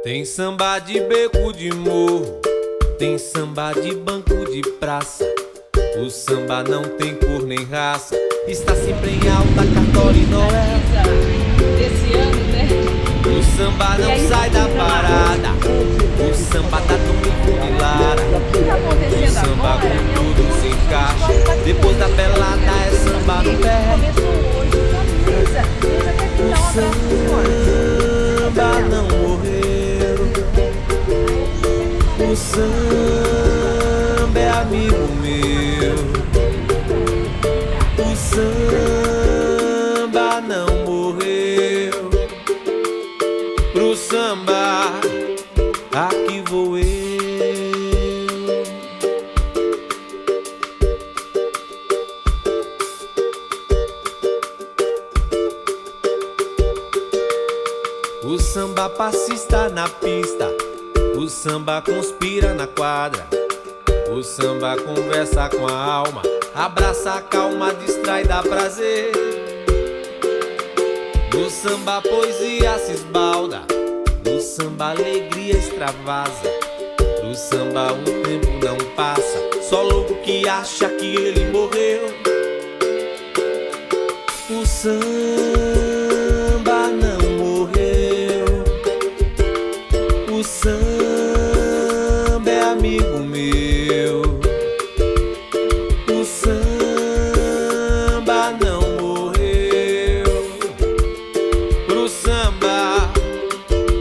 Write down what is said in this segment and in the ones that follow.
Tem samba de beco de morro, tem samba de banco de praça. O samba não tem cor nem raça, está sempre em alta, Cartola e Noel. Desse ano, né? O samba não sai da parada, o samba tá tão funilara. O que tá O acontecendo samba agora? com tudo se encaixa, depois da pelada é samba no pé. Começou hoje, uma brisa. Deus até que dá um abraço pro senhor. Samba não morreu, o samba é amigo meu. O samba não morreu, pro samba aqui vou eu. O samba passista na pista, o samba conspira na quadra. O samba conversa com a alma, abraça a calma, distrai, dá prazer. No samba a poesia se esbalda, no samba a alegria extravasa. No samba o tempo não passa, só louco que acha que ele morreu. O samba não morreu, o samba é amigo meu. O samba não morreu, pro samba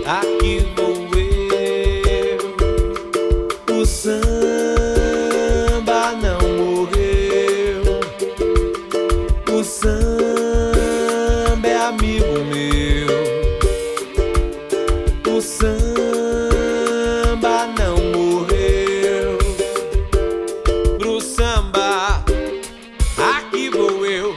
aqui vou eu. O samba não morreu, o samba é amigo meu. O samba não morreu, pro samba aqui vou eu.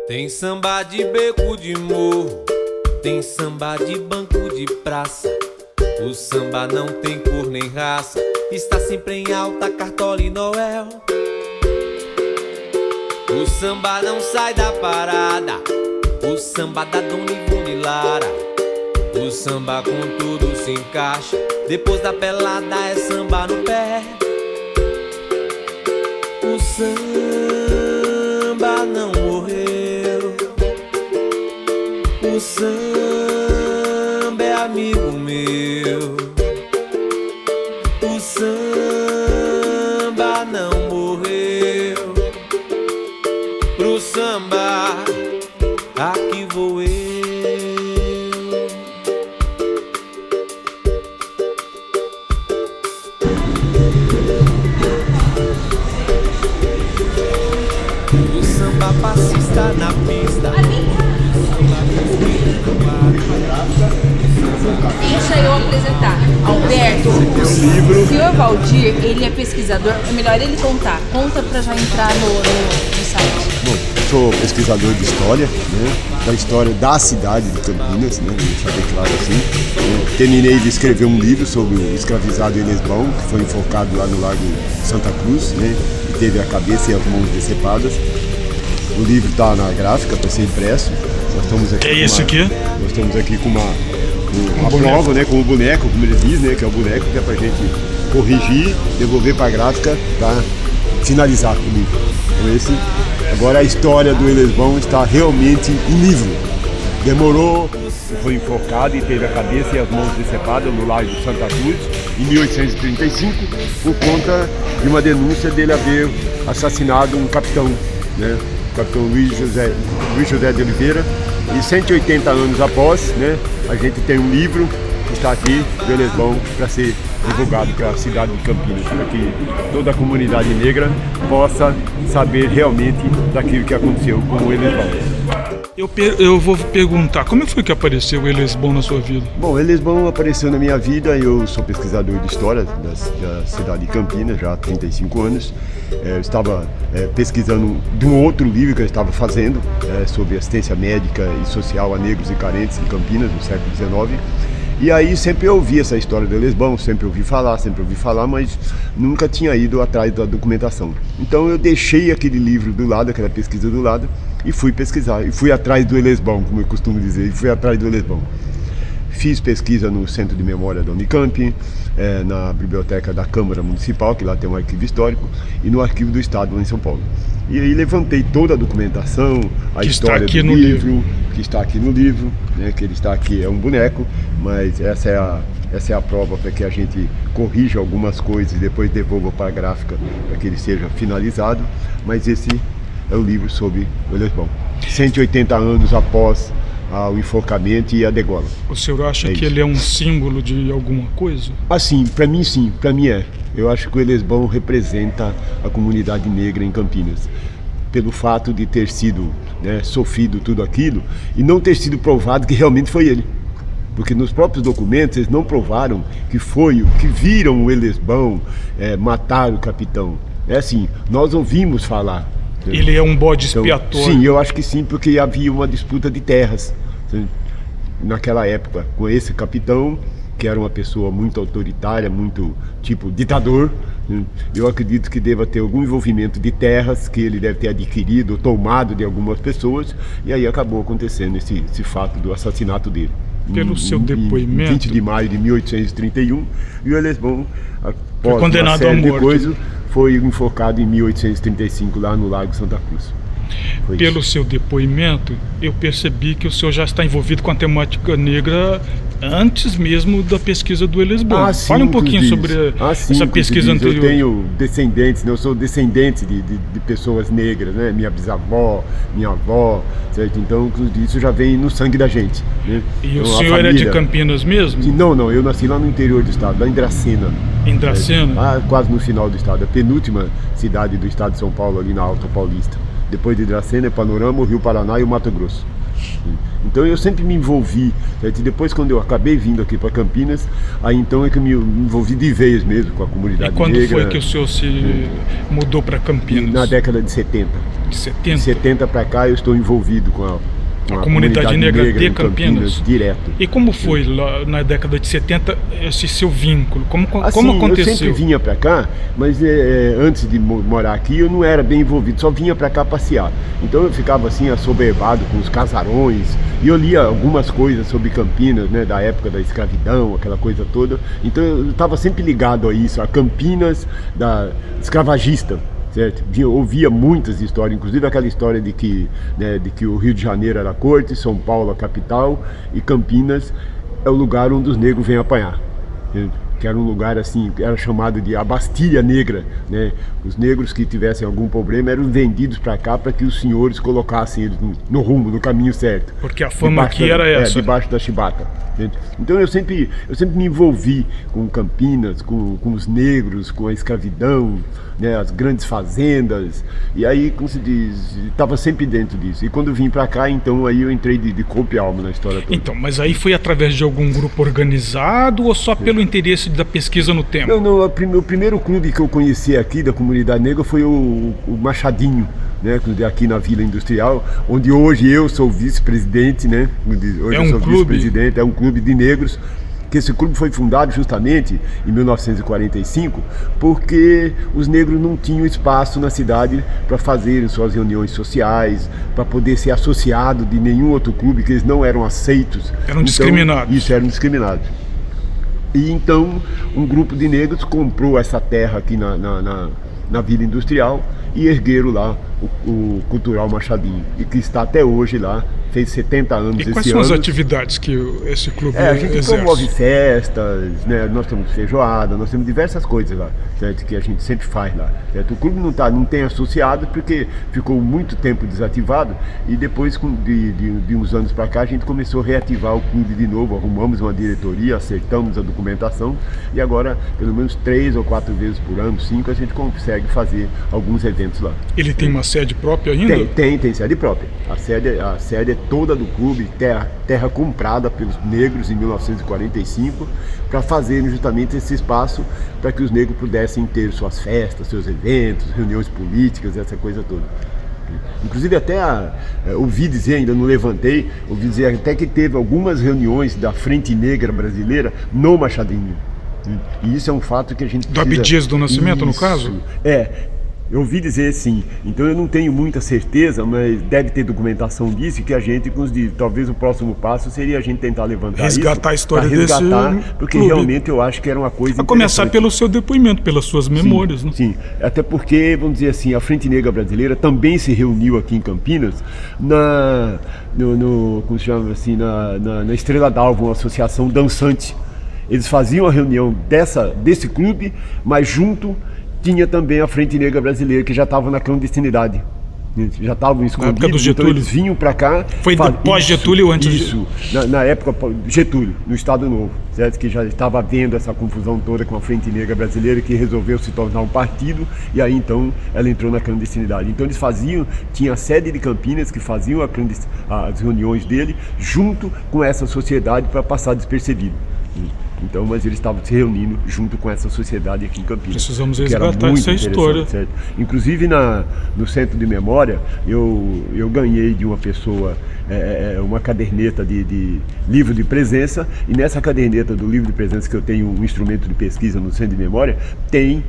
Tem samba de beco de morro, tem samba de banco de praça. O samba não tem cor nem raça, está sempre em alta, Cartola e Noel. O samba não sai da parada, o samba da Dona Ivone Lara. O samba com tudo se encaixa, depois da pelada é samba no pé. O samba não morreu, o samba é amigo meu. O samba não morreu, pro samba aqui vou eu. O samba passista na pista, Deixa eu apresentar. Alberto, o senhor Valdir, ele é pesquisador. É melhor ele contar. Conta pra já entrar no site. Bom, sou pesquisador de história, né, da história da cidade de Campinas, né, deixar bem claro assim. Eu terminei de escrever um livro sobre o escravizado em Lesbão, que foi enfocado lá no Lago Santa Cruz, né, e teve a cabeça e as mãos decepadas. O livro está na gráfica para ser impresso. Nós estamos aqui. É esse aqui? Nós estamos aqui com uma prova, né, com o boneco, como ele diz, né, que é o boneco que é para gente corrigir, devolver para a gráfica para finalizar o livro. Então agora a história do Elesbão está realmente em livro. Demorou, foi enfocado e teve a cabeça e as mãos decepadas no Lago de Santa Cruz em 1835 por conta de uma denúncia dele haver assassinado um capitão, né? O capitão Luiz José de Oliveira. E 180 anos após, né, a gente tem um livro está aqui do Elesbão para ser divulgado para a cidade de Campinas, para que toda a comunidade negra possa saber realmente daquilo que aconteceu com o Elesbão. Eu vou perguntar, como foi que apareceu o Elesbão na sua vida? Bom, o Elesbão apareceu na minha vida. Eu sou pesquisador de história da cidade de Campinas já há 35 anos. Eu estava pesquisando de um outro livro que eu estava fazendo sobre assistência médica e social a negros e carentes em Campinas no século XIX. E aí sempre eu ouvi essa história do Elesbão, sempre ouvi falar, mas nunca tinha ido atrás da documentação. Então eu deixei aquele livro do lado, aquela pesquisa do lado, e fui pesquisar, e fui atrás do Elesbão, como eu costumo dizer, Fiz pesquisa no Centro de Memória da Unicamp, na Biblioteca da Câmara Municipal, que lá tem um arquivo histórico, e no Arquivo do Estado, lá em São Paulo. E aí levantei toda a documentação, a história do livro, que está aqui no livro, né, que ele está aqui, é um boneco, mas essa é a prova para que a gente corrija algumas coisas e depois devolva para a gráfica para que ele seja finalizado. Mas esse é o livro sobre o Elesbão, 180 anos após o enforcamento e a degola. O senhor acha que ele é um símbolo de alguma coisa? Sim, para mim é. Eu acho que o Elesbão representa a comunidade negra em Campinas, pelo fato de ter sido, sofrido tudo aquilo e não ter sido provado que realmente foi ele. Porque nos próprios documentos eles não provaram que viram o Elesbão matar o capitão. É assim, nós ouvimos falar. Ele é um bode expiatório. Sim, eu acho que sim, porque havia uma disputa de terras naquela época com esse capitão, que era uma pessoa muito autoritária, muito tipo ditador. Eu acredito que deva ter algum envolvimento de terras que ele deve ter adquirido ou tomado de algumas pessoas, e aí acabou acontecendo esse fato do assassinato dele. Pelo seu depoimento, 20 de maio de 1831, e o Elesbão, foi condenado à morte. Depois, foi enforcado em 1835 lá no Lago Santa Cruz. Pelo seu depoimento, eu percebi que o senhor já está envolvido com a temática negra antes mesmo da pesquisa do Elesbão. Fale um pouquinho sobre essa pesquisa anterior. Eu tenho descendentes, eu sou descendente de pessoas negras, né? Minha bisavó, minha avó, certo? Então isso já vem no sangue da gente, né? E então, o senhor era de Campinas mesmo? Não, eu nasci lá no interior do estado, lá em Dracena. Em Dracena? Lá quase no final do estado, a penúltima cidade do estado de São Paulo, ali na Alta Paulista. Depois de Dracena é Panorama, o Rio Paraná e o Mato Grosso. Então eu sempre me envolvi, certo? E depois quando eu acabei vindo aqui para Campinas, aí então é que eu me envolvi de vez mesmo com a comunidade negra. E quando foi que o senhor se mudou para Campinas? Na década de 70. De 70? De 70 para cá eu estou envolvido com a comunidade negra de Campinas direto. E como foi lá na década de 70 esse seu vínculo? Como aconteceu? Eu sempre vinha para cá, mas antes de morar aqui eu não era bem envolvido, só vinha para cá passear. Então eu ficava assim assoberbado com os casarões e eu lia algumas coisas sobre Campinas, né, da época da escravidão, aquela coisa toda. Então eu estava sempre ligado a isso, a Campinas da escravagista. Certo? Eu ouvia muitas histórias, inclusive aquela história de que o Rio de Janeiro era a corte, São Paulo a capital e Campinas é o lugar onde os negros vêm apanhar. Certo? Que era um lugar assim, era chamado de a Bastilha Negra, né? Os negros que tivessem algum problema eram vendidos para cá para que os senhores colocassem eles no rumo, no caminho certo. Porque a fama aqui era essa. Debaixo da chibata. Gente. Então eu sempre me envolvi com Campinas, com os negros, com a escravidão, né, as grandes fazendas, e aí, como se diz, estava sempre dentro disso. E quando vim para cá, então aí eu entrei de corpo e alma na história toda. Então, mas aí foi através de algum grupo organizado ou só pelo interesse da pesquisa no tema? Não, o primeiro clube que eu conheci aqui da comunidade negra foi o Machadinho, né, aqui na Vila Industrial, onde hoje eu sou vice-presidente, né? Hoje eu sou vice-presidente, é um clube de negros, que esse clube foi fundado justamente em 1945, porque os negros não tinham espaço na cidade para fazerem suas reuniões sociais, para poder ser associado de nenhum outro clube, que eles não eram aceitos. Eram discriminados. Isso, eram discriminados. E então um grupo de negros comprou essa terra aqui na Vila Industrial e ergueram lá o Cultural Machadinho, e que está até hoje lá, fez 70 anos esse ano. E quais são as atividades que esse clube A gente exerce? promove festas, né? Nós temos feijoada, nós temos diversas coisas lá, certo? Que a gente sempre faz lá, certo? O clube não tem associado porque ficou muito tempo desativado, e depois de uns anos para cá a gente começou a reativar o clube de novo, arrumamos uma diretoria, acertamos a documentação, e agora pelo menos 3 ou 4 vezes por ano, 5, a gente consegue fazer alguns eventos lá. Ele tem uma sede própria ainda? Tem sede própria. A sede é toda do clube, terra comprada pelos negros em 1945, para fazerem justamente esse espaço para que os negros pudessem ter suas festas, seus eventos, reuniões políticas, essa coisa toda. Inclusive até ouvi dizer, ainda não levantei, ouvi dizer até que teve algumas reuniões da Frente Negra Brasileira no Machadinho. E isso é um fato que a gente precisa... Do Abdias do Nascimento, no caso? Eu ouvi dizer sim, então eu não tenho muita certeza, mas deve ter documentação disso, que a gente, talvez o próximo passo seria a gente tentar levantar resgatar a história desse porque clube. Realmente eu acho que era uma coisa a começar pelo seu depoimento, pelas suas memórias, sim, né? Sim, até porque, vamos dizer assim, a Frente Negra Brasileira também se reuniu aqui em Campinas como se chama assim, na Estrela d'Alva, uma associação dançante. Eles faziam a reunião desse clube, mas junto tinha também a Frente Negra Brasileira, que já estava na clandestinidade. Já estavam escondidos, na época do Getúlio. Então eles vinham para cá... Foi pós-Getúlio ou antes? Isso, na época Getúlio, no Estado Novo, certo? Que já estava havendo essa confusão toda com a Frente Negra Brasileira, que resolveu se tornar um partido, e aí então ela entrou na clandestinidade. Então eles tinha a sede de Campinas, que faziam as reuniões dele, junto com essa sociedade para passar despercebido. Então, mas eles estavam se reunindo junto com essa sociedade aqui em Campinas. Precisamos resgatar essa história. Certo? Inclusive no Centro de Memória, eu ganhei de uma pessoa uma caderneta de livro de presença, e nessa caderneta do livro de presença, que eu tenho um instrumento de pesquisa no Centro de Memória, tem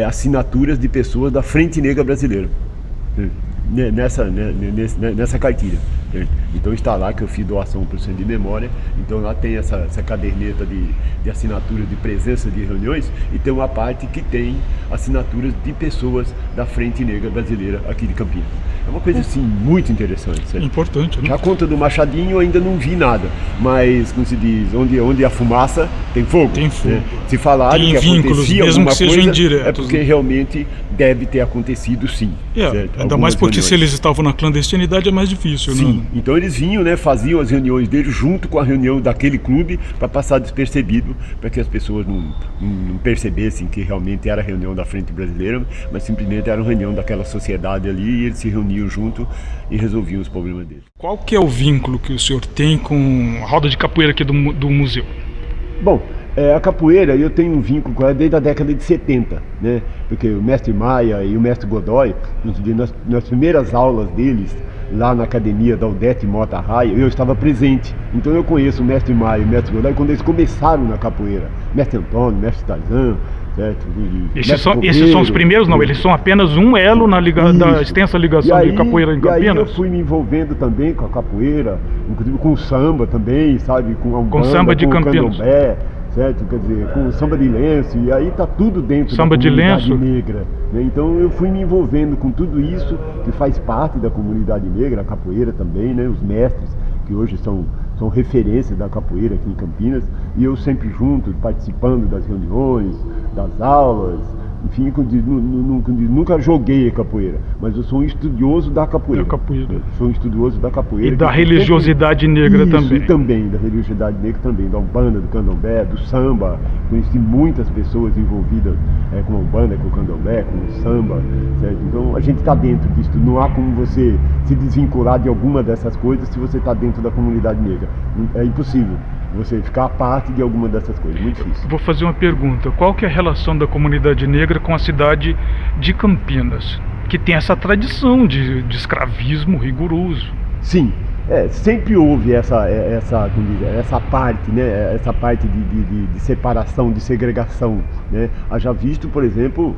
assinaturas de pessoas da Frente Negra Brasileira. Nessa cartilha. Então está lá que eu fiz doação para o Centro de Memória, então lá tem essa caderneta de assinaturas de presença de reuniões, e tem uma parte que tem assinaturas de pessoas da Frente Negra Brasileira aqui de Campinas. É uma coisa assim muito interessante. Certo? Importante, né? Já conta do Machadinho eu ainda não vi nada, mas como se diz, onde a fumaça tem fogo. Tem fogo. Se falaram que acontecia alguma coisa, indiretos, é porque realmente deve ter acontecido sim. Ainda mais porque se eles estavam na clandestinidade é mais difícil, sim, né? Então eles vinham, faziam as reuniões deles junto com a reunião daquele clube, para passar despercebido, para que as pessoas não percebessem que realmente era a reunião da Frente Brasileira, mas simplesmente era uma reunião daquela sociedade ali, e eles se reuniam junto e resolviam os problemas deles. Qual que é o vínculo que o senhor tem com a roda de capoeira aqui do museu? Bom, a capoeira, eu tenho um vínculo com ela desde a década de 70, né? Porque o mestre Maia e o mestre Godoy, nas primeiras aulas deles, lá na academia da Odete Mota Raia, eu estava presente. Então eu conheço o mestre Maia e o mestre Godoy quando eles começaram na capoeira. Mestre Antônio, mestre Tarzan, certo? Esses são os primeiros? Não, eles são apenas um elo da extensa ligação de capoeira em Campinas. E aí eu fui me envolvendo também com a capoeira, inclusive com o samba também, sabe? Com a Umbanda, samba de Campinas. Candomblé, certo? Quer dizer, com samba de lenço, e aí tá tudo dentro samba da comunidade de lenço negra, né? Então eu fui me envolvendo com tudo isso que faz parte da comunidade negra, a capoeira também, né? Os mestres que hoje são referências da capoeira aqui em Campinas, e eu sempre junto, participando das reuniões, das aulas, enfim, nunca joguei a capoeira, mas eu sou um estudioso da capoeira. Sou um estudioso da capoeira. E da religiosidade negra também. E também, da religiosidade negra também, da Umbanda, do Candomblé, do samba. Conheci muitas pessoas envolvidas com a Umbanda, com o Candomblé, com o samba, certo? Então a gente está dentro disso. Não há como você se desvincular de alguma dessas coisas se você está dentro da comunidade negra. É impossível você ficar a parte de alguma dessas coisas, muito difícil. Vou fazer uma pergunta, qual que é a relação da comunidade negra com a cidade de Campinas, que tem essa tradição de escravismo rigoroso? Sim, sempre houve essa parte, né? Essa parte de separação, de segregação, né? Haja visto, por exemplo,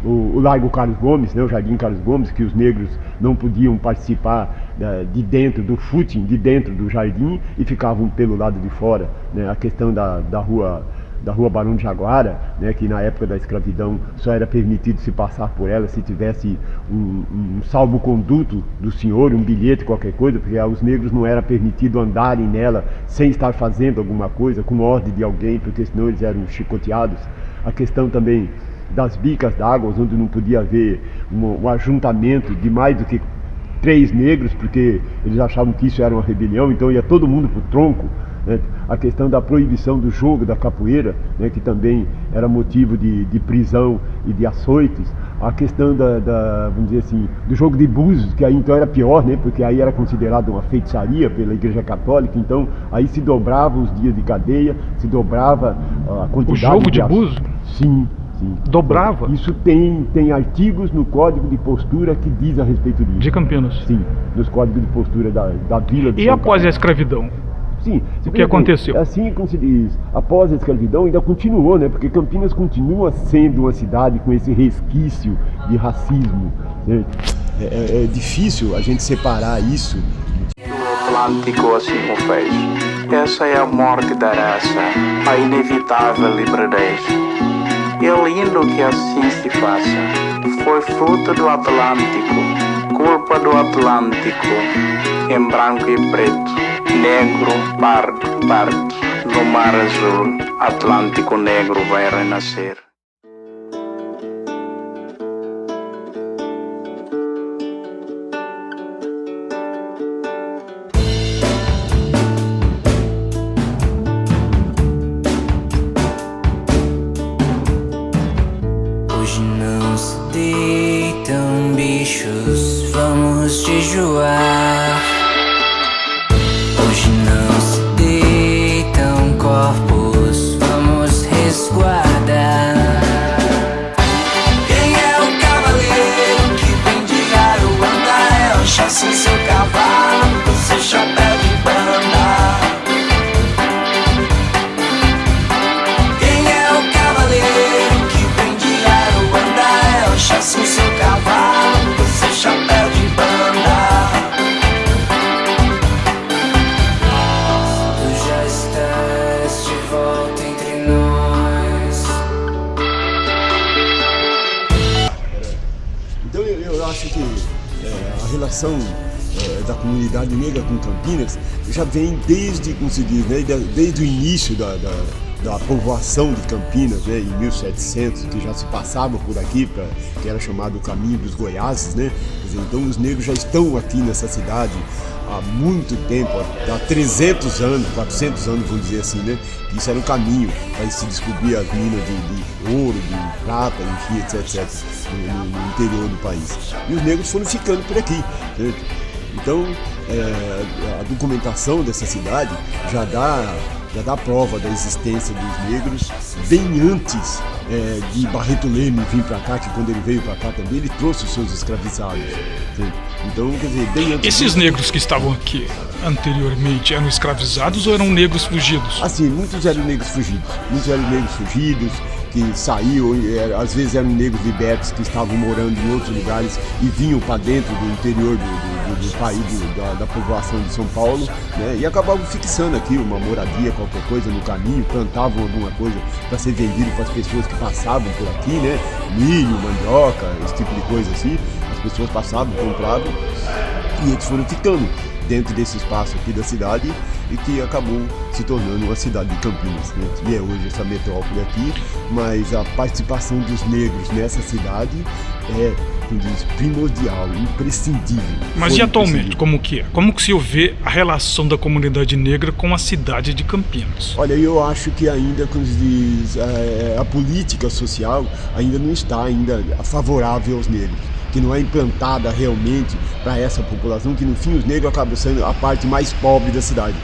o Largo Carlos Gomes, né, o Jardim Carlos Gomes, que os negros não podiam participar de dentro do footing, de dentro do jardim, e ficavam pelo lado de fora, né? A questão da rua da Rua Barão de Jaguara, né, que na época da escravidão só era permitido se passar por ela se tivesse um salvo-conduto do senhor, um bilhete, qualquer coisa, porque aos negros não era permitido andarem nela sem estar fazendo alguma coisa, com ordem de alguém, porque senão eles eram chicoteados. A questão também das bicas d'água, onde não podia haver um ajuntamento de mais do que 3 negros, porque eles achavam que isso era uma rebelião, então ia todo mundo pro tronco, né? A questão da proibição do jogo da capoeira, né, que também era motivo de prisão e de açoites. A questão vamos dizer assim, do jogo de búzios, que aí então era pior, né, porque aí era considerado uma feitiçaria pela Igreja Católica, então aí se dobrava os dias de cadeia, se dobrava a quantidade. O jogo de búzios? Sim. Sim. Dobrava? Isso tem artigos no Código de Postura que diz a respeito disso. De Campinas? Sim, nos códigos de postura da Vila de E São após Carlos. a escravidão? Sim. O que aconteceu? Assim como se diz, após a escravidão ainda continuou, né? Porque Campinas continua sendo uma cidade com esse resquício de racismo. Né? É difícil a gente separar isso. O Atlântico assim o fez. Essa é a morte da raça, a inevitável liberdade. É lindo que assim se faça. Foi fruto do Atlântico, culpa do Atlântico, em branco e preto, negro, pardo, no mar azul, Atlântico negro vai renascer. Hoje não se deitam bichos, vamos jejuar. Hoje não se deitam corpos, vamos resguardar. Quem é o cavaleiro que vem de Aruanda? É o chassi, seu cavalo, seu chapéu de banda. Quem é o cavaleiro que vem de Aruanda? É o chassi, seu cavalo, seu chapéu de banda. Tu já estás de volta entre nós. Então eu acho que a relação da comunidade negra com Campinas já vem desde, como se diz, né, desde o início da povoação de Campinas, né, em 1700, que já se passava por aqui, que era chamado o Caminho dos Goiáses, né? Quer dizer, então os negros já estão aqui nessa cidade há muito tempo, há 300 anos, 400 anos, vamos dizer assim, né? Isso era um caminho para se descobrir as minas de ouro, de prata, enfim, etc, no interior do país. E os negros foram ficando por aqui, né? Então, a documentação dessa cidade já dá prova da existência dos negros bem antes de Barreto Leme vir para cá, que quando ele veio para cá também, ele trouxe os seus escravizados. Né? Então, quer dizer, bem antes... Esses negros que estavam aqui anteriormente eram escravizados ou eram negros fugidos? Assim, muitos eram negros fugidos, que saíam, às vezes eram negros libertos que estavam morando em outros lugares e vinham para dentro do interior do país, da povoação de São Paulo, né? E acabavam fixando aqui uma moradia, qualquer coisa no caminho, plantavam alguma coisa para ser vendido para as pessoas que passavam por aqui, né? Milho, mandioca, esse tipo de coisa assim. As pessoas passavam, compravam e eles foram ficando dentro desse espaço aqui da cidade e que acabou se tornando uma cidade de Campinas, né? E é hoje essa metrópole aqui, mas a participação dos negros nessa cidade é, como diz, primordial, imprescindível. Mas e atualmente, como que é? Como que se vê a relação da comunidade negra com a cidade de Campinas? Olha, eu acho que ainda, como se diz, a política social ainda não está favorável aos negros, que não é implantada realmente para essa população, que no fim os negros acabam sendo a parte mais pobre da cidade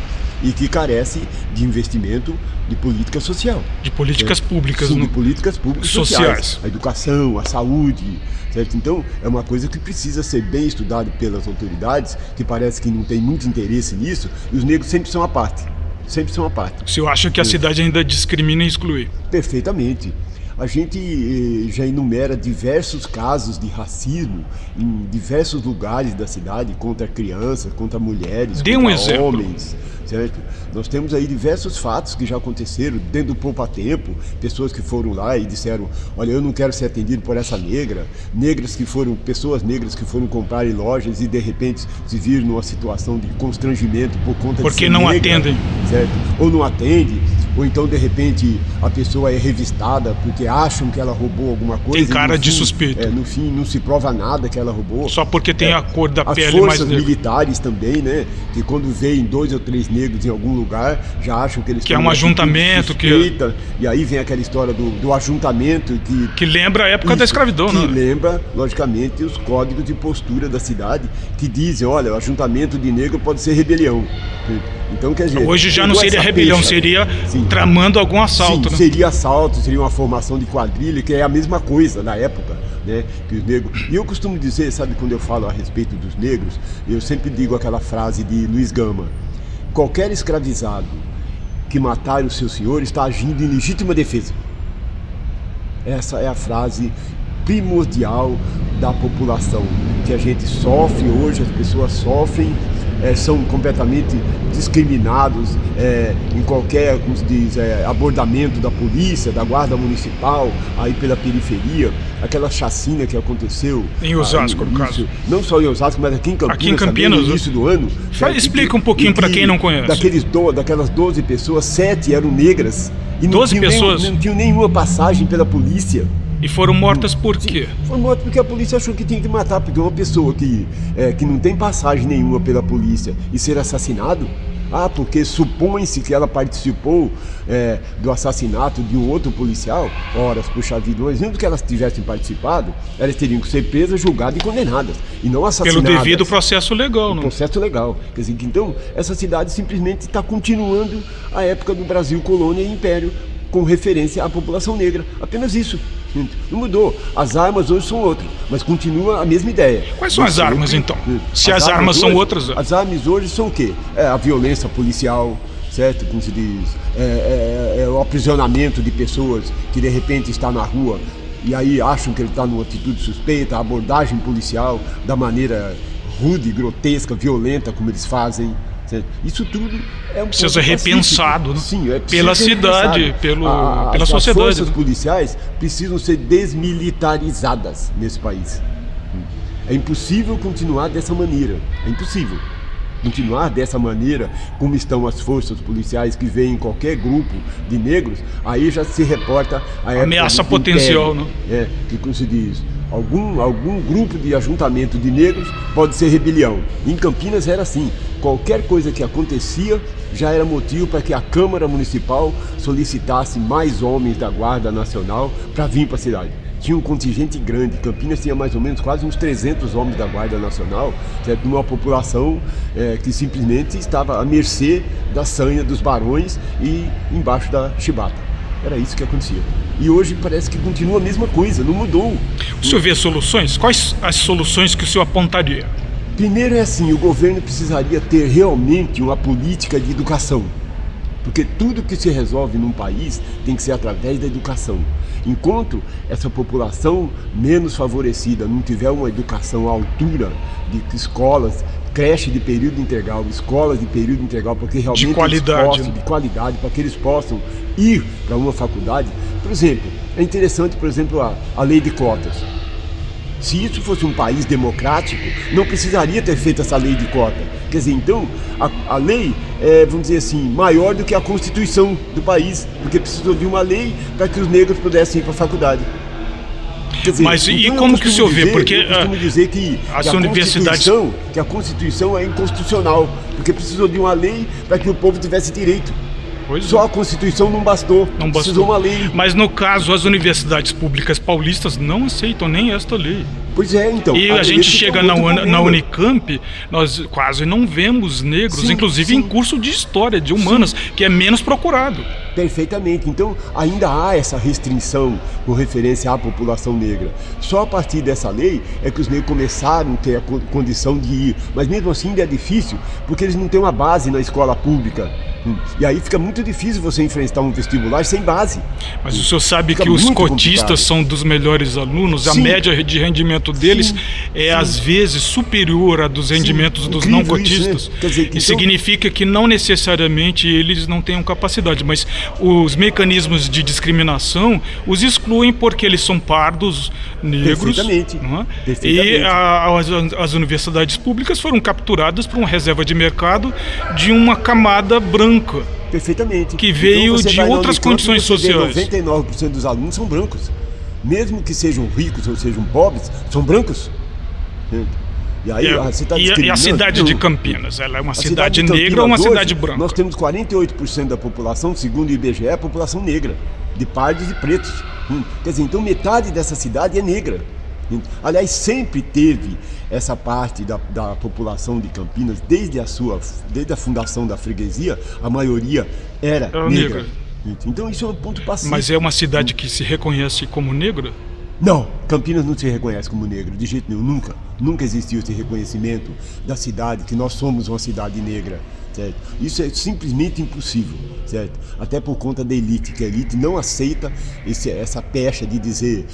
e que carece de investimento de política social. De políticas públicas. Sim, de políticas públicas sociais. A educação, a saúde, certo? Então é uma coisa que precisa ser bem estudada pelas autoridades, que parece que não tem muito interesse nisso, e os negros sempre são à parte. Sempre são à parte. O senhor acha que a cidade ainda discrimina e exclui? Perfeitamente. a gente já enumera diversos casos de racismo em diversos lugares da cidade, contra crianças, contra mulheres, contra homens, certo? Nós temos aí diversos fatos que já aconteceram dentro do poupa-tempo, pessoas que foram lá e disseram, olha, eu não quero ser atendido por essa negra, pessoas negras que foram comprar em lojas e de repente se viram numa situação de constrangimento por conta de ser não negra, atendem, certo? Ou não atende, ou então de repente a pessoa é revistada porque acham que ela roubou alguma coisa. Tem cara de suspeito. No fim não se prova nada que ela roubou. Só porque tem a cor da pele mais negra. As forças militares também, né? Que quando veem 2 ou 3 negros em algum lugar, já acham que eles que é um ajuntamento, suspeita, e aí vem aquela história do ajuntamento que lembra a época da escravidão, né? Que lembra, logicamente, os códigos de postura da cidade que dizem, olha, o ajuntamento de negro pode ser rebelião. Então, quer dizer, hoje já não seria rebelião, seria tramando algum assalto, né? Seria assalto, seria uma formação de quadrilha, que é a mesma coisa na época, né? Que os negros... E eu costumo dizer, sabe, quando eu falo a respeito dos negros, eu sempre digo aquela frase de Luiz Gama: qualquer escravizado que matar o seu senhor está agindo em legítima defesa. Essa é a frase primordial da população, que a gente sofre hoje, as pessoas sofrem, são completamente discriminados em qualquer, como se diz, abordamento da polícia, da guarda municipal, aí pela periferia, aquela chacina que aconteceu em Osasco, no caso. Não só em Osasco, mas aqui em Campinas, no início do ano. Explica um pouquinho para quem não conhece. Daquelas 12 pessoas, 7 eram negras e 12 pessoas? Não tinham nenhuma passagem pela polícia. E foram mortas por quê? Foram mortas porque a polícia achou que tinha que matar, porque uma pessoa que não tem passagem nenhuma pela polícia e ser assassinado, porque supõe-se que ela participou do assassinato de um outro policial, horas, puxa vida, mas mesmo que elas tivessem participado, elas teriam que ser presas, julgadas e condenadas, e não assassinadas. Pelo devido processo legal, não? Processo legal. Quer dizer, então, essa cidade simplesmente está continuando a época do Brasil, colônia e império, com referência à população negra. Apenas isso. Não mudou. As armas hoje são outras, mas continua a mesma ideia. Quais são as armas, então? Se as armas são outras... As armas hoje são o quê? A violência policial, certo? Como se diz? O aprisionamento de pessoas que de repente estão na rua e aí acham que ele está numa atitude suspeita, a abordagem policial da maneira rude, grotesca, violenta como eles fazem. Isso tudo precisa ser repensado, né? Sim, pela cidade, pela sociedade. As forças policiais precisam ser desmilitarizadas nesse país. É impossível continuar dessa maneira. É impossível continuar dessa maneira como estão as forças policiais que veem qualquer grupo de negros. Aí já se reporta a ameaça potencial, né? Que como se diz, algum grupo de ajuntamento de negros pode ser rebelião. Em Campinas era assim. Qualquer coisa que acontecia já era motivo para que a Câmara Municipal solicitasse mais homens da Guarda Nacional para vir para a cidade. Tinha um contingente grande, Campinas tinha mais ou menos quase uns 300 homens da Guarda Nacional, certo? Numa população que simplesmente estava à mercê da sanha dos barões e embaixo da chibata. Era isso que acontecia. E hoje parece que continua a mesma coisa, não mudou. O senhor vê soluções? Quais as soluções que o senhor apontaria? Primeiro é assim, o governo precisaria ter realmente uma política de educação. Porque tudo que se resolve num país tem que ser através da educação. Enquanto essa população menos favorecida não tiver uma educação à altura de escolas, creche de período integral, escolas de período integral, porque realmente de qualidade, para que eles possam ir para uma faculdade. Por exemplo, é interessante, a lei de cotas. Se isso fosse um país democrático, não precisaria ter feito essa lei de cota. Quer dizer, então, a lei é, vamos dizer assim, maior do que a Constituição do país, porque precisou de uma lei para que os negros pudessem ir para a faculdade. Quer dizer, mas e então como que o senhor vê? Porque eu costumo dizer que a Constituição é inconstitucional, porque precisou de uma lei para que o povo tivesse direito. Só a Constituição não bastou, precisou uma lei. Mas no caso, as universidades públicas paulistas não aceitam nem esta lei. Pois é, então. E a gente chega na Unicamp, nós quase não vemos negros, inclusive em curso de História, de Humanas, que é menos procurado. Perfeitamente. Então, ainda há essa restrição com referência à população negra. Só a partir dessa lei é que os negros começaram a ter a condição de ir. Mas mesmo assim ainda é difícil, porque eles não têm uma base na escola pública. E aí fica muito difícil você enfrentar um vestibular sem base. Mas o senhor sabe Fica que os muito cotistas complicado. são dos melhores alunos, a Sim. média de rendimento deles é às vezes superior à dos rendimentos dos Incrível não cotistas. isso, né? Quer dizer, que E então- significa que não necessariamente eles não tenham capacidade, mas os mecanismos de discriminação os excluem porque eles são pardos, negros. Perfeitamente. Não é? Perfeitamente. E as universidades públicas foram capturadas por uma reserva de mercado de uma camada branca. Perfeitamente. Que veio você de vai na outras Unicamp, condições você vê sociais. 99% dos alunos são brancos. Mesmo que sejam ricos ou sejam pobres, são brancos. E aí você está E a discriminando? cidade de Não. Campinas, ela é uma A cidade de negra ou uma Campinas cidade hoje, branca? Nós temos 48% da população, segundo o IBGE, é a população negra, de pardos e pretos. Quer dizer, então metade dessa cidade é negra. Aliás, sempre teve essa parte da população de Campinas, desde a fundação da freguesia, a maioria era negra. Então isso é um ponto pacífico. Mas é uma cidade que se reconhece como negra? Não, Campinas não se reconhece como negro, de jeito nenhum, nunca. Nunca existiu esse reconhecimento da cidade, que nós somos uma cidade negra, certo? Isso é simplesmente impossível, certo? Até por conta da elite, que a elite não aceita essa pecha de dizer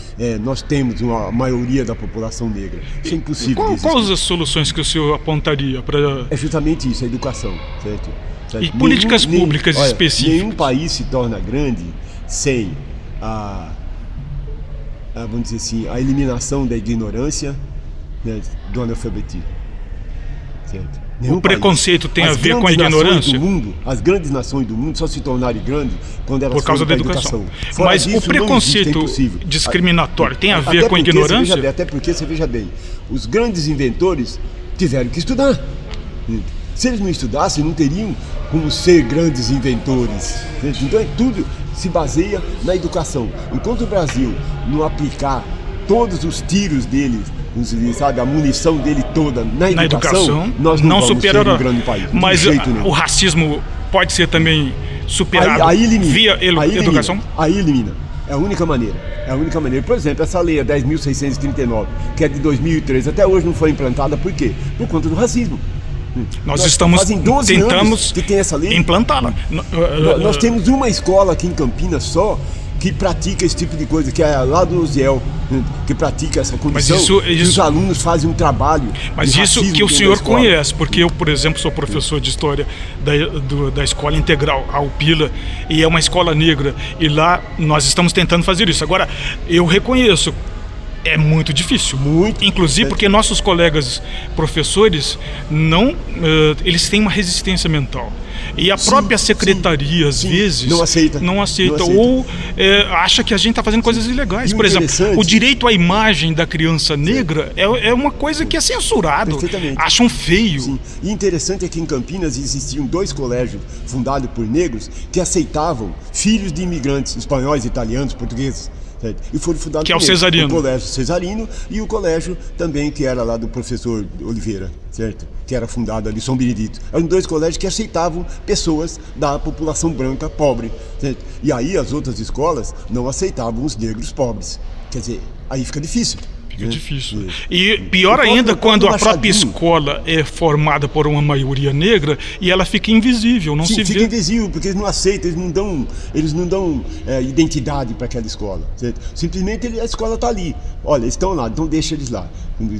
nós temos uma maioria da população negra. Isso é impossível. Quais as soluções que o senhor apontaria para... É justamente isso, a educação, certo? E políticas públicas específicas? Nenhum país se torna grande sem vamos dizer assim, a eliminação da ignorância, né, do analfabetismo. Certo? O preconceito tem a ver com a ignorância? As grandes nações do mundo só se tornarem grandes quando elas Por causa da foram pra educação. Fora Mas disso, o preconceito não existe, é impossível. discriminatório tem a ver Até com a porque, ignorância? Até porque, você veja bem, os grandes inventores tiveram que estudar. Se eles não estudassem, não teriam como ser grandes inventores. Então tudo se baseia na educação. Enquanto o Brasil não aplicar todos os tiros dele, sabe, a munição dele toda na educação, nós não vamos ser um grande país. Mas o racismo pode ser também superado via educação? Aí elimina. É a única maneira. É a única maneira. Por exemplo, essa lei 10.639, que é de 2013, até hoje não foi implantada. Por quê? Por conta do racismo. Nós tentamos que tem essa lei. Implantá-la. Nós temos uma escola aqui em Campinas só que pratica esse tipo de coisa, que é lá do Uziel, que pratica essa condição. Mas os alunos fazem um trabalho. Mas isso que o senhor conhece, porque eu, por exemplo, sou professor de história da Escola Integral Alpila, e é uma escola negra, e lá nós estamos tentando fazer isso. Agora, eu reconheço, é muito difícil. Muito. Inclusive porque nossos colegas professores eles têm uma resistência mental. E a própria secretaria, às vezes, não aceita. Ou acha que a gente está fazendo coisas ilegais. Por exemplo, o direito à imagem da criança negra é uma coisa que é censurado. Acham feio. Sim. E interessante é que em Campinas existiam 2 colégios fundados por negros que aceitavam filhos de imigrantes espanhóis, italianos, portugueses. E foram fundados que é o Cesarino. O colégio Cesarino e o colégio também que era lá do professor Oliveira, certo? Que era fundado ali, São Benedito. Eram 2 colégios que aceitavam pessoas da população branca pobre, certo? E aí as outras escolas não aceitavam os negros pobres. Quer dizer, aí fica difícil. Fica difícil. E pior ainda quando a própria escola é formada por uma maioria negra e ela fica invisível, não se vê. Fica invisível, porque eles não aceitam, eles não dão identidade para aquela escola. Certo? Simplesmente a escola está ali. Olha, eles estão lá, então deixa eles lá.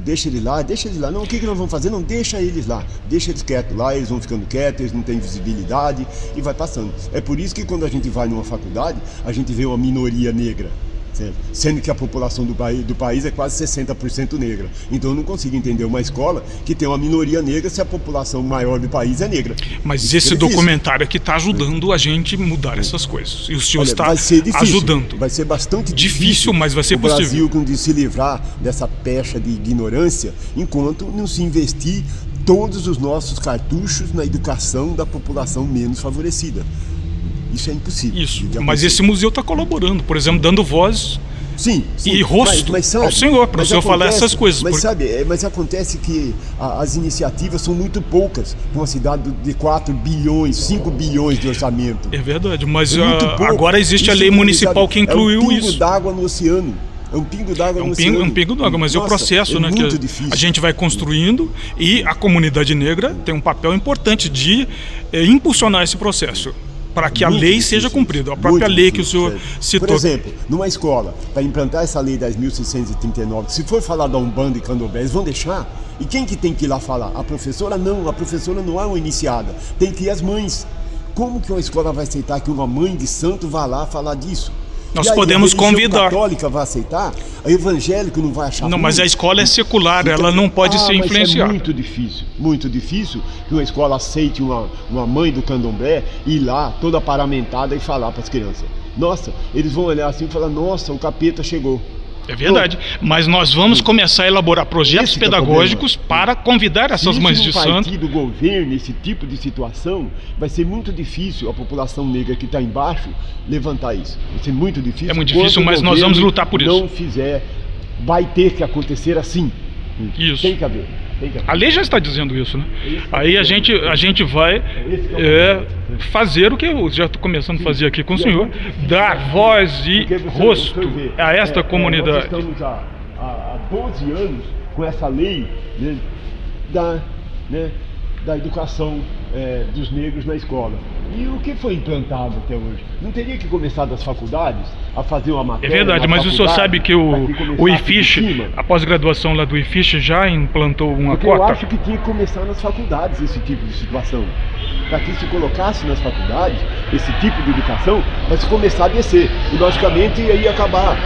Deixa eles lá. Não, o que nós vamos fazer? Não, deixa eles lá. Deixa eles quietos lá, eles vão ficando quietos, eles não têm visibilidade e vai passando. É por isso que quando a gente vai numa faculdade, a gente vê uma minoria negra. Certo? Sendo que a população do país é quase 60% negra. Então eu não consigo entender uma escola que tem uma minoria negra se a população maior do país é negra. Mas esse documentário aqui está ajudando a gente mudar essas coisas. E o senhor está ajudando. Vai ser bastante difícil, mas vai ser possível. O Brasil se livrar dessa pecha de ignorância enquanto não se investir todos os nossos cartuchos na educação da população menos favorecida. Isso é impossível. Isso, mas esse museu está colaborando, por exemplo, dando voz e rosto ao senhor, para o senhor falar essas coisas. Mas acontece que as iniciativas são muito poucas para uma cidade de 4 bilhões, 5 bilhões de orçamento. É verdade, mas agora existe a lei municipal que incluiu isso. É um pingo d'água no oceano. É um pingo d'água no oceano. É um pingo d'água, mas nossa, é o processo, né, que a gente vai construindo, e a comunidade negra tem um papel importante de impulsionar esse processo, para que a lei seja cumprida, a própria lei que o senhor citou. Por exemplo, numa escola, para implantar essa lei 10.639, se for falar da Umbanda e Candomblé, eles vão deixar? E quem que tem que ir lá falar? A professora não é uma iniciada, tem que ir as mães. Como que uma escola vai aceitar que uma mãe de santo vá lá falar disso? Nós podemos convidar. A católica vai aceitar, a evangélica não vai achar. Não, mas a escola é secular, então, ela não pode ser influenciada. É muito difícil que uma escola aceite uma mãe do candomblé ir lá toda paramentada e falar para as crianças. Nossa, eles vão olhar assim e falar, nossa, o capeta chegou. É verdade, mas nós vamos começar a elaborar projetos pedagógicos para convidar essas mães de santo. Se partir do governo esse tipo de situação, vai ser muito difícil a população negra que está embaixo levantar isso. Vai ser muito difícil. É muito difícil, mas nós vamos lutar por isso. Se não fizer, vai ter que acontecer assim. Isso. Tem que haver. A lei já está dizendo isso, né? Aí a gente vai fazer o que eu já estou começando a fazer aqui com o senhor, dar voz e rosto a esta comunidade. Nós estamos há 12 anos com essa lei, né, da educação dos negros na escola. E o que foi implantado até hoje? Não teria que começar das faculdades a fazer uma matéria? É verdade, mas o senhor sabe que o IFISH, a pós-graduação lá do IFISH já implantou uma cota? Eu acho que tinha que começar nas faculdades esse tipo de situação. Para que se colocasse nas faculdades esse tipo de educação, para se começar a descer. E logicamente ia acabar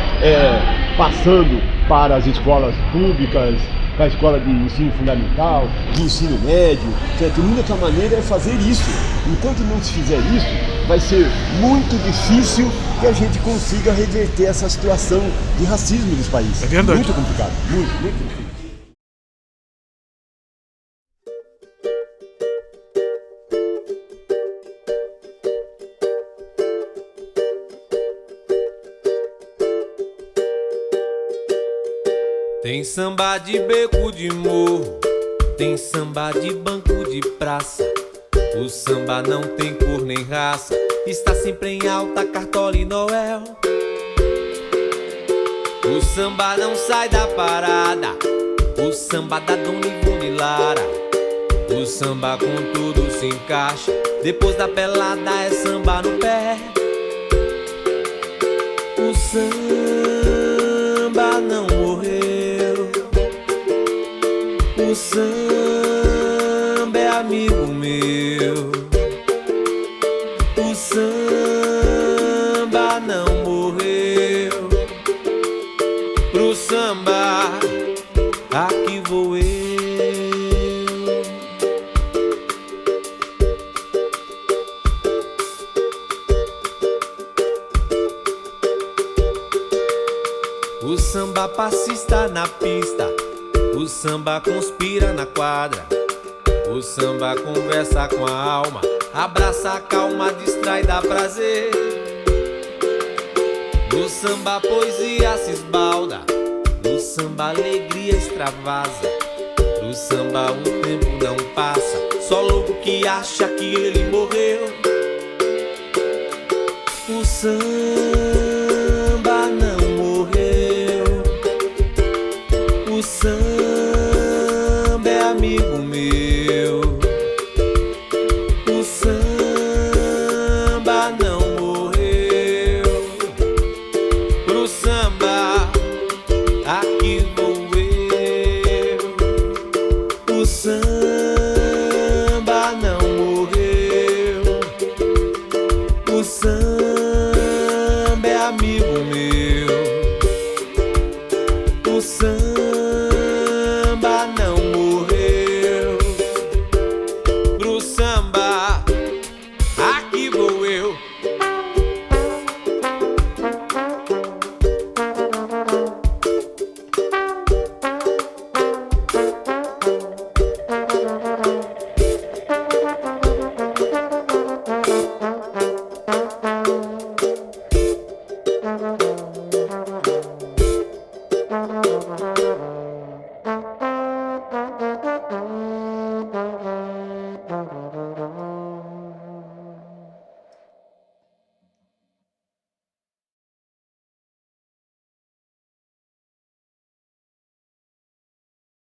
passando para as escolas públicas, para a escola de ensino fundamental, de ensino médio, certo? A única maneira é fazer isso. Enquanto não se fizer isso, vai ser muito difícil que a gente consiga reverter essa situação de racismo dos países. É verdade. Muito complicado, muito difícil. Tem samba de beco de morro, tem samba de banco de praça. O samba não tem cor nem raça, está sempre em alta, Cartola e Noel. O samba não sai da parada, o samba da Dona Ivone Lara. O samba com tudo se encaixa, depois da pelada é samba no pé. O samba não morreu, o samba é amigo meu. O samba não morreu, pro samba aqui vou eu. O samba passista na pista, o samba conspira na quadra. O samba conversa com a alma, abraça a calma, distrai, dá prazer. No samba a poesia se esbalda, no samba a alegria extravasa. No samba o tempo não passa, só louco que acha que ele morreu. O samba não morreu, o samba é amigo